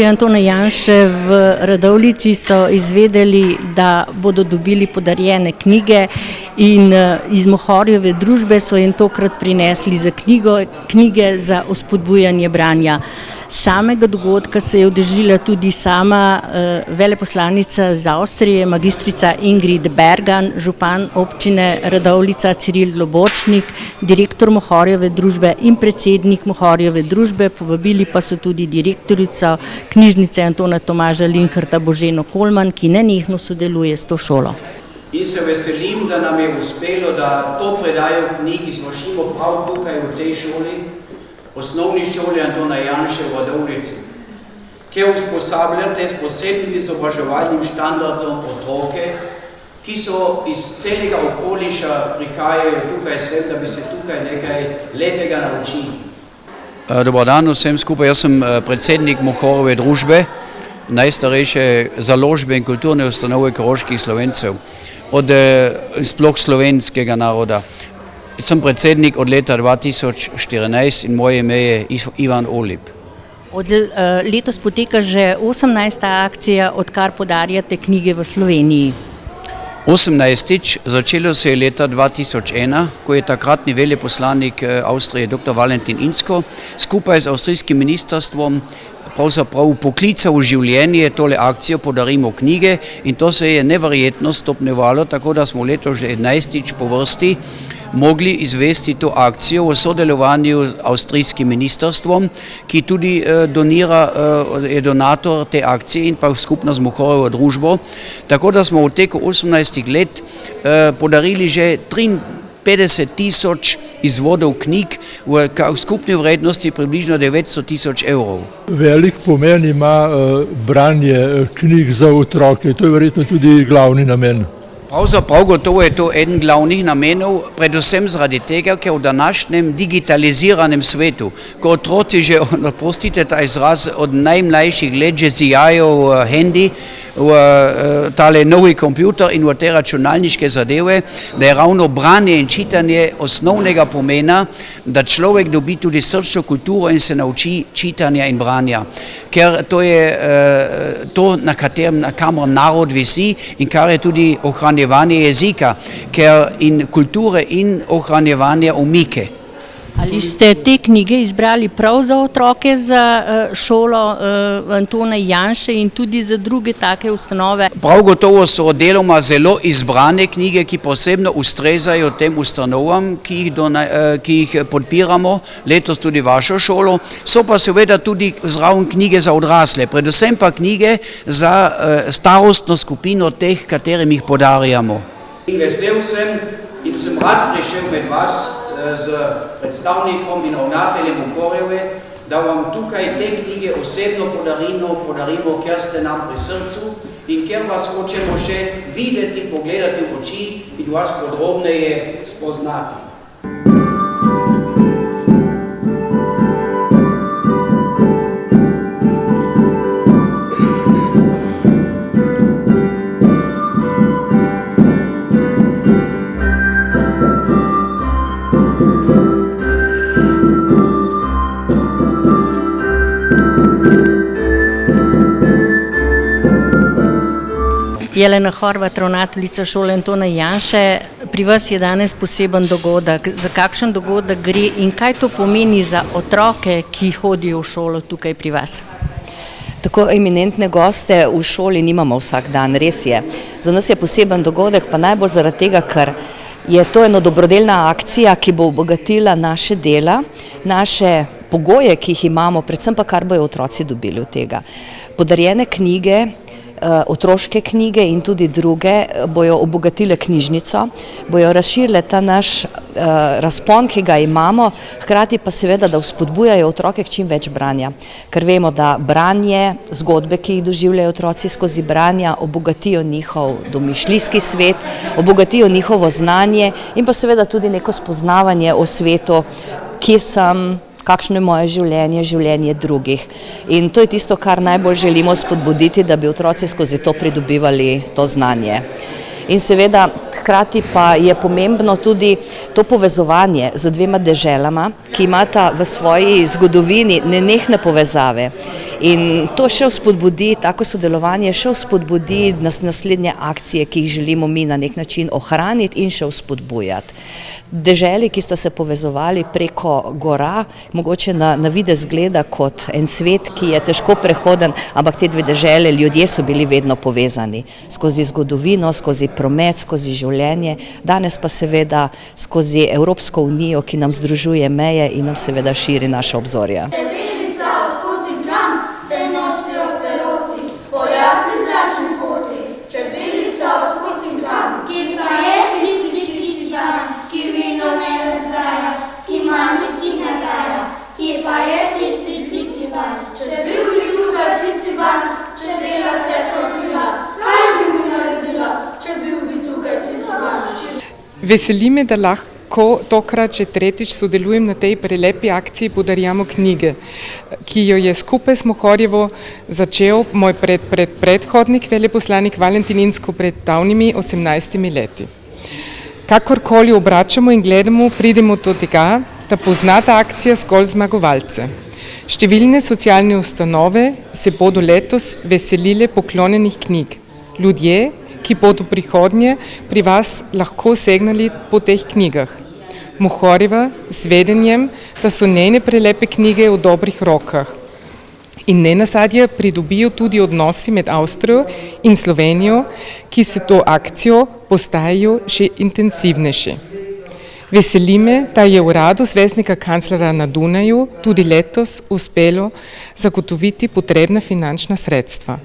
družbi Antona Janše v Radovljici so izvedeli, da bodo dobili podarjene knjige in iz Mohorjeve družbe so jim tokrat prinesli za knjige za vzpodbujanje branja. Samega dogodka se je udeležila tudi sama veleposlanica iz Avstrije, magistrica Ingrid Bergan, župan občine Radovljica Ciril Globočnik, direktor Mohorjeve družbe in predsednik Mohorjeve družbe, povabili pa so tudi direktorico knjižnice Antona Tomaža Linharta Boženo Kolman, ki nenehno sodeluje s to šolo. In se veselim, da nam je uspelo, da to predajo knjig izvršimo prav tukaj v tej šoli, osnovni šoli Antona Janše v Radovljici, kjer usposabljate s posebnim izobraževalnim standardom otroke, ki so iz celega okoliša prihajajo tukaj sem, da bi se tukaj nekaj lepega naučili. Dobar dan vsem skupaj, jaz sem predsednik Mohorjeve družbe, najstarejše založbe in kulturne ustanove koroških Slovencev, od sploh slovenskega naroda. Sem predsednik od leta 2014 in moje ime je Ivan Olip. Letos poteka že 18. akcija, odkar podarjate knjige v Sloveniji. 18. začelo se je leta 2001, ko je takratni veleposlanik Avstrije dr. Valentin Inzko skupaj z avstrijskim ministrstvom pravzaprav poklical v življenje tole akcijo Podarimo knjige in to se je neverjetno stopnjevalo, tako da smo letos že 11. po vrsti mogli izvesti to akcijo v sodelovanju z avstrijskim ministrstvom, ki tudi je donator te akcije in pa skupno z Mohorjevo družbo. Tako da smo v teku 18 let podarili že 53.000 izvodov knjig v skupni vrednosti približno 900.000 evrov. Velik pomen ima branje knjig za otroke, to je verjetno tudi glavni namen. Pravzaprav gotovo je to eden glavnih namenov, predvsem zaradi tega, ker v današnjem digitaliziranem svetu, ko otroci že, prostite ta izraz, od najmlajših let že zijajo v hendi, v tale novi kompjuter in v te računalniške zadeve, da je ravno branje in čitanje osnovnega pomena, da človek dobi tudi srčno kulturo in se nauči čitanja in branja. Ker to je to, na kamor narod visi in kar je tudi ohranjevanje jezika, ker in kulture in ohranjevanje umike. Ali ste te knjige izbrali prav za otroke, za šolo Antona Janše in tudi za druge take ustanove? Prav gotovo so deloma zelo izbrane knjige, ki posebno ustrezajo tem ustanovam, ki jih podpiramo, letos tudi vašo šolo. So pa seveda tudi zraven knjige za odrasle, predvsem pa knjige za starostno skupino teh, katerim jih podarjamo. Vesel sem in sem rad prišel med vas z predstavnikom in ravnateljem Mohorjeve, da vam tukaj te knjige osebno podarimo, ker ste nam pri srcu in ker vas hočemo še videti, pogledati v oči in vas podrobneje spoznati. Jelena Horvat, ravnateljica šole Antona Janše, pri vas je danes poseben dogodek. Za kakšen dogodek gre in kaj to pomeni za otroke, ki hodijo v šolo tukaj pri vas? Tako eminentne goste v šoli nimamo vsak dan, res je. Za nas je poseben dogodek, pa najbolj zaradi tega, ker je to ena dobrodelna akcija, ki bo obogatila naše dela, naše pogoje, ki jih imamo, predvsem pa kar bojo otroci dobili od tega. Podarjene knjige, otroške knjige in tudi druge bojo obogatile knjižnico, bojo razširile ta naš razpon, ki ga imamo, hkrati pa seveda, da vzpodbujajo otroke k čim več branja. Ker vemo, da branje, zgodbe, ki jih doživljajo otroci skozi branja, obogatijo njihov domišljijski svet, obogatijo njihovo znanje in pa seveda tudi neko spoznavanje o svetu, kje sem, kakšno je moje življenje, življenje drugih. In to je tisto, kar najbolj želimo spodbuditi, da bi otroci skozi to pridobivali to znanje. In seveda, hkrati pa je pomembno tudi to povezovanje z dvema deželama, ki imata v svoji zgodovini nenehne povezave. In to še vzpodbudi, tako sodelovanje še vzpodbudi naslednje akcije, ki jih želimo mi na nek način ohraniti in še vzpodbujati. Deželi, ki sta se povezovali preko gora, mogoče na videz gleda kot en svet, ki je težko prehoden, ampak te dve dežele, ljudje so bili vedno povezani skozi zgodovino, skozi promet, skozi življenje, danes pa seveda skozi Evropsko unijo, ki nam združuje meje in nam seveda širi naša obzorja. Kje pa je tisti Ciciban? Če bil bi tukaj Ciciban, če bela svetlo krila, kaj bi mi naredila, če bil bi tukaj Ciciban? Veseli me, da lahko tokrat že tretjič sodelujem na tej prelepi akciji Podarjamo knjige, ki jo je skupaj s Mohorjevo začel moj predhodnik, veleposlanik Valentin Inzko pred davnimi 18 leti. Kakorkoli obračamo in gledamo, pridemo do tega, da poznata akcija zgolj zmagovalce. Številne socialne ustanove se bodo letos veselile poklonjenih knjig. Ljudje, ki bodo prihodnje pri vas lahko segnali po teh knjigah. Mohorjeva z vedenjem, da so njene prelepe knjige v dobrih rokah. In nenazadnje pridobijo tudi odnosi med Avstrijo in Slovenijo, ki se to akcijo postajajo še intenzivnejši. Veseli me, da je uradu zvezdnika kanclerja na Dunaju tudi letos uspelo zagotoviti potrebna finančna sredstva.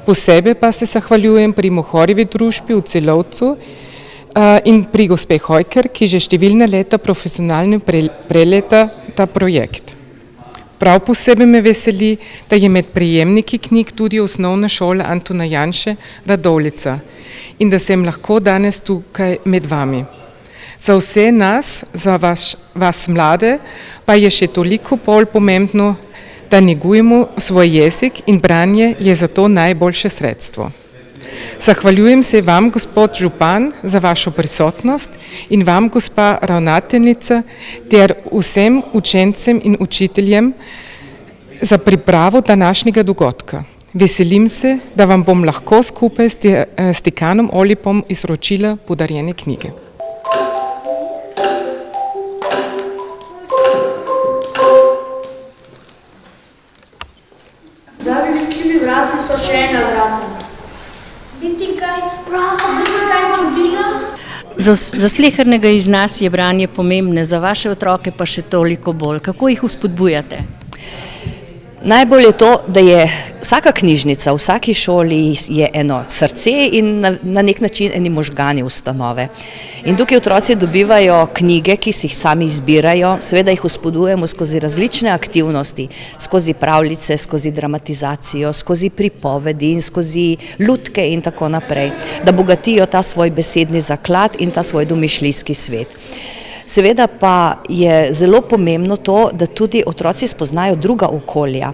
Posebej pa se zahvaljujem pri Mohorjevi družbi v Celovcu in pri gospe Hojker, ki že številna leta profesionalno preleta ta projekt. Prav posebej me veseli, da je med prejemniki knjig tudi osnovna šola Antona Janše Radovljica in da sem lahko danes tukaj med vami. Za vse nas, za vas mlade, pa je še toliko bolj pomembno, da negujemo svoj jezik in branje je zato najboljše sredstvo. Zahvaljujem se vam, gospod župan, za vašo prisotnost in vam, gospa ravnateljica, ter vsem učencem in učiteljem za pripravo današnjega dogodka. Veselim se, da vam bom lahko skupaj s dekanom Olipom izročila podarjene knjige. Za velikimi vrati so še ena vrata. Biti kaj čudila? Za slehernega iz nas je branje pomembne, za vaše otroke pa še toliko bolj. Kako jih vzpodbujate? Najbolj je to, da je vsaka knjižnica, v vsaki šoli je eno srce in na nek način eni možgani ustanove. In tukaj otroci dobivajo knjige, ki si jih sami izbirajo, seveda jih vzpodbujamo skozi različne aktivnosti, skozi pravljice, skozi dramatizacijo, skozi pripovedi in skozi lutke in tako naprej, da bogatijo ta svoj besedni zaklad in ta svoj domišljijski svet. Seveda pa je zelo pomembno to, da tudi otroci spoznajo druga okolja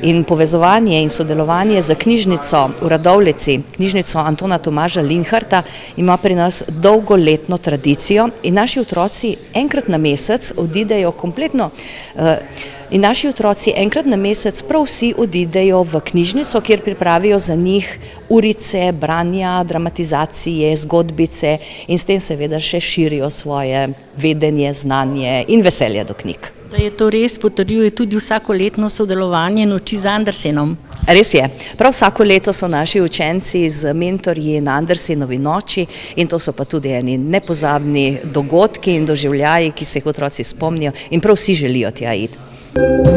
in povezovanje in sodelovanje za knjižnico v Radovljici, knjižnico Antona Tomaža Linharta, ima pri nas dolgoletno tradicijo in naši otroci enkrat na mesec odidejo kompletno in naši otroci enkrat na mesec prav vsi odidejo v knjižnico, kjer pripravijo za njih urice, branja, dramatizacije, zgodbice in s tem seveda še širijo svoje vedenje, znanje in veselje do knjig. Da je to res, potrjuje tudi vsakoletno sodelovanje Noči z Andersenom. Res je. Prav vsako leto so naši učenci z mentorji na Andersenovi noči in to so pa tudi eni nepozabni dogodki in doživljaji, ki se jih otroci spomnijo in prav vsi želijo tja iti. Thank you.